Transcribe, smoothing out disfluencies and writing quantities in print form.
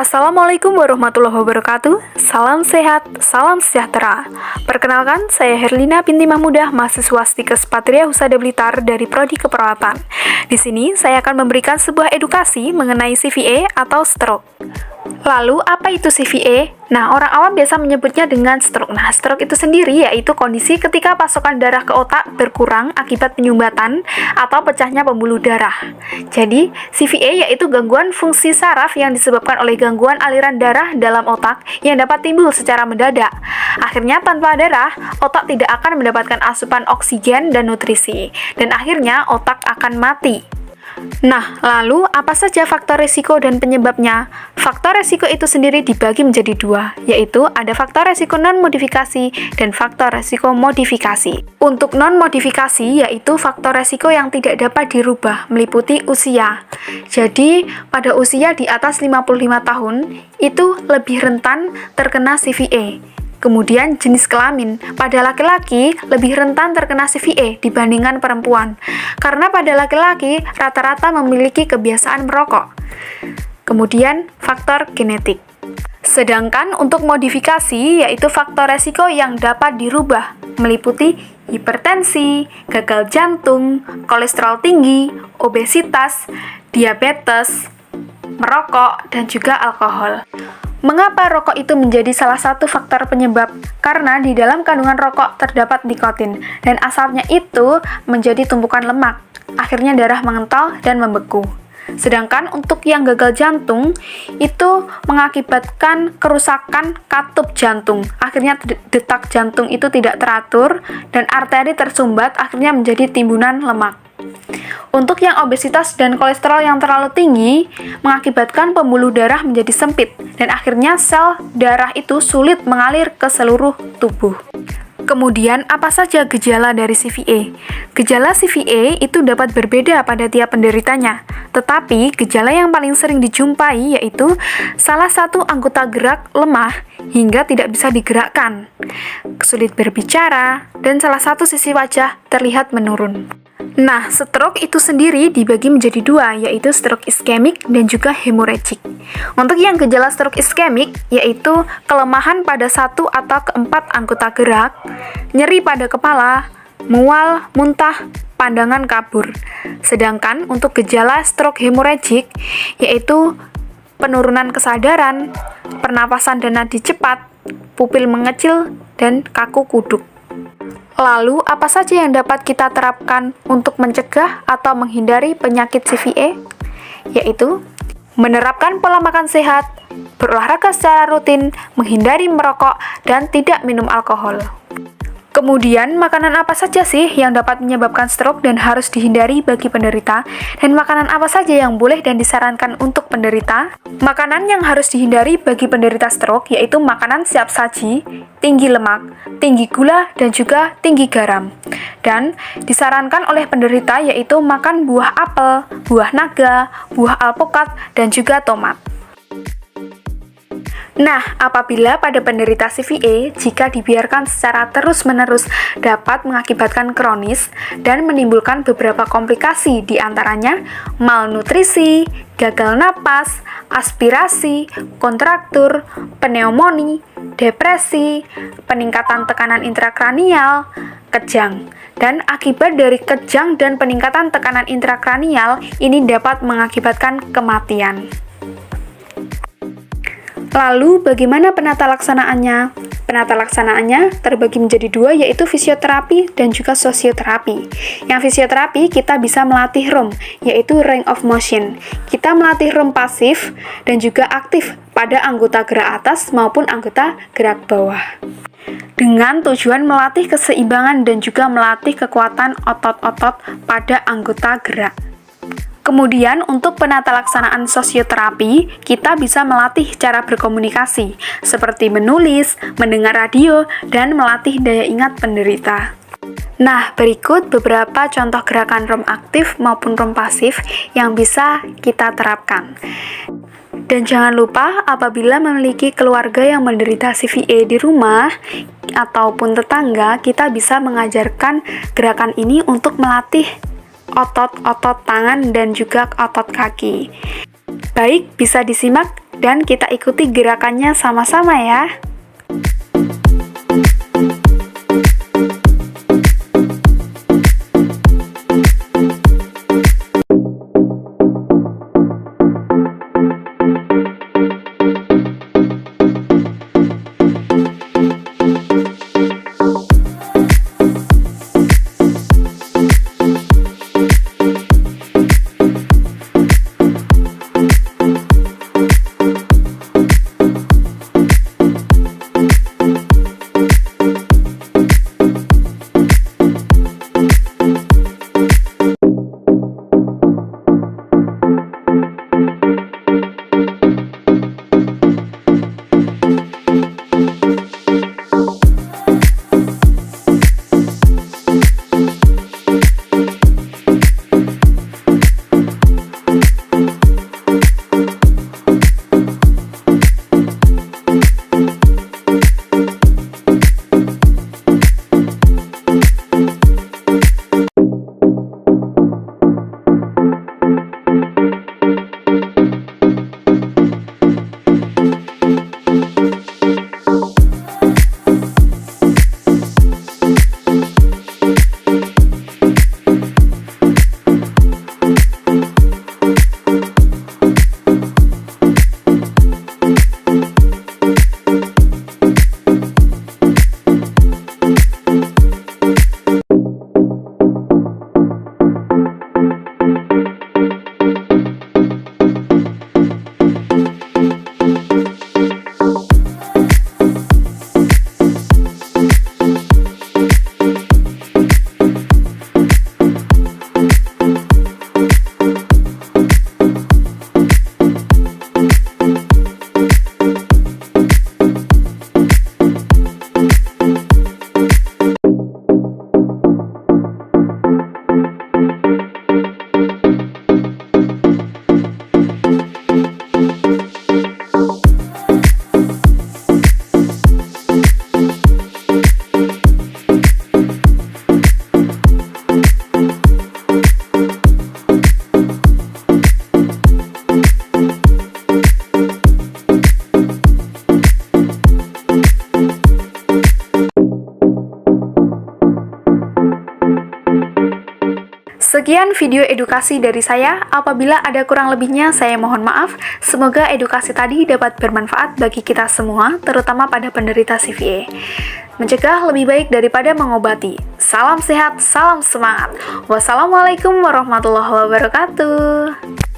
Assalamualaikum warahmatullahi wabarakatuh. Salam sehat, salam sejahtera. Perkenalkan, saya Herlina binti Mahmudah, mahasiswa Stikes Patria Husada Blitar dari Prodi Keperawatan. Di sini, saya akan memberikan sebuah edukasi mengenai CVA atau stroke. Lalu, apa itu CVA? Nah, orang awam biasa menyebutnya dengan stroke. Nah, stroke itu sendiri yaitu kondisi ketika pasokan darah ke otak berkurang akibat penyumbatan atau pecahnya pembuluh darah. Jadi, CVA yaitu gangguan fungsi saraf yang disebabkan oleh gangguan aliran darah dalam otak yang dapat timbul secara mendadak. Akhirnya, tanpa darah, otak tidak akan mendapatkan asupan oksigen dan nutrisi, dan akhirnya otak akan mati. Nah, lalu apa saja faktor risiko dan penyebabnya? Faktor risiko itu sendiri dibagi menjadi dua, yaitu ada faktor risiko non-modifikasi dan faktor risiko modifikasi. Untuk non-modifikasi, yaitu faktor risiko yang tidak dapat dirubah, meliputi usia. Jadi, pada usia di atas 55 tahun, itu lebih rentan terkena CVA. Kemudian jenis kelamin, pada laki-laki lebih rentan terkena CVA dibandingkan perempuan, karena pada laki-laki rata-rata memiliki kebiasaan merokok. Kemudian faktor genetik. Sedangkan untuk modifikasi, yaitu faktor resiko yang dapat dirubah, meliputi hipertensi, gagal jantung, kolesterol tinggi, obesitas, diabetes, merokok, dan juga alkohol. Mengapa rokok itu menjadi salah satu faktor penyebab? Karena di dalam kandungan rokok terdapat nikotin, dan asapnya itu menjadi tumpukan lemak. Akhirnya darah mengental dan membeku. Sedangkan untuk yang gagal jantung, itu mengakibatkan kerusakan katup jantung. Akhirnya detak jantung itu tidak teratur, dan arteri tersumbat, akhirnya menjadi timbunan lemak. Untuk yang obesitas dan kolesterol yang terlalu tinggi, mengakibatkan pembuluh darah menjadi sempit, dan akhirnya sel darah itu sulit mengalir ke seluruh tubuh. Kemudian, apa saja gejala dari CVA? Gejala CVA itu dapat berbeda pada tiap penderitanya, tetapi gejala yang paling sering dijumpai yaitu salah satu anggota gerak lemah hingga tidak bisa digerakkan, sulit berbicara, dan salah satu sisi wajah terlihat menurun. Nah, stroke itu sendiri dibagi menjadi dua, yaitu stroke iskemik dan juga hemorrhagic. Untuk yang gejala stroke iskemik, yaitu kelemahan pada satu atau keempat anggota gerak, nyeri pada kepala, mual, muntah, pandangan kabur. Sedangkan untuk gejala stroke hemorrhagic, yaitu penurunan kesadaran, pernapasan dan nadi cepat, pupil mengecil, dan kaku kuduk. Lalu, apa saja yang dapat kita terapkan untuk mencegah atau menghindari penyakit CVA? Yaitu, menerapkan pola makan sehat, berolahraga secara rutin, menghindari merokok, dan tidak minum alkohol. Kemudian, makanan apa saja sih yang dapat menyebabkan stroke dan harus dihindari bagi penderita? Dan makanan apa saja yang boleh dan disarankan untuk penderita? Makanan yang harus dihindari bagi penderita stroke yaitu makanan siap saji, tinggi lemak, tinggi gula, dan juga tinggi garam. Dan disarankan oleh penderita yaitu makan buah apel, buah naga, buah alpukat, dan juga tomat. Nah, apabila pada penderita CVA, jika dibiarkan secara terus-menerus dapat mengakibatkan kronis dan menimbulkan beberapa komplikasi, diantaranya malnutrisi, gagal napas, aspirasi, kontraktur, pneumonia, depresi, peningkatan tekanan intrakranial, kejang. Dan akibat dari kejang dan peningkatan tekanan intrakranial ini dapat mengakibatkan kematian. Lalu, bagaimana penata laksanaannya? Penata laksanaannya terbagi menjadi dua, yaitu fisioterapi dan juga sosioterapi. Yang fisioterapi, kita bisa melatih ROM, yaitu range of motion. Kita melatih ROM pasif dan juga aktif pada anggota gerak atas maupun anggota gerak bawah. Dengan tujuan melatih keseimbangan dan juga melatih kekuatan otot-otot pada anggota gerak. Kemudian, untuk penata laksanaan sosioterapi, kita bisa melatih cara berkomunikasi, seperti menulis, mendengar radio, dan melatih daya ingat penderita. Nah, berikut beberapa contoh gerakan ROM aktif maupun ROM pasif yang bisa kita terapkan. Dan jangan lupa, apabila memiliki keluarga yang menderita CVA di rumah ataupun tetangga, kita bisa mengajarkan gerakan ini untuk melatih otot-otot tangan dan juga otot kaki. Baik, bisa disimak dan kita ikuti gerakannya sama-sama ya. Sekian video edukasi dari saya. Apabila ada kurang lebihnya, saya mohon maaf. Semoga edukasi tadi dapat bermanfaat bagi kita semua, terutama pada penderita CVA. Mencegah lebih baik daripada mengobati. Salam sehat, salam semangat. Wassalamualaikum warahmatullahi wabarakatuh.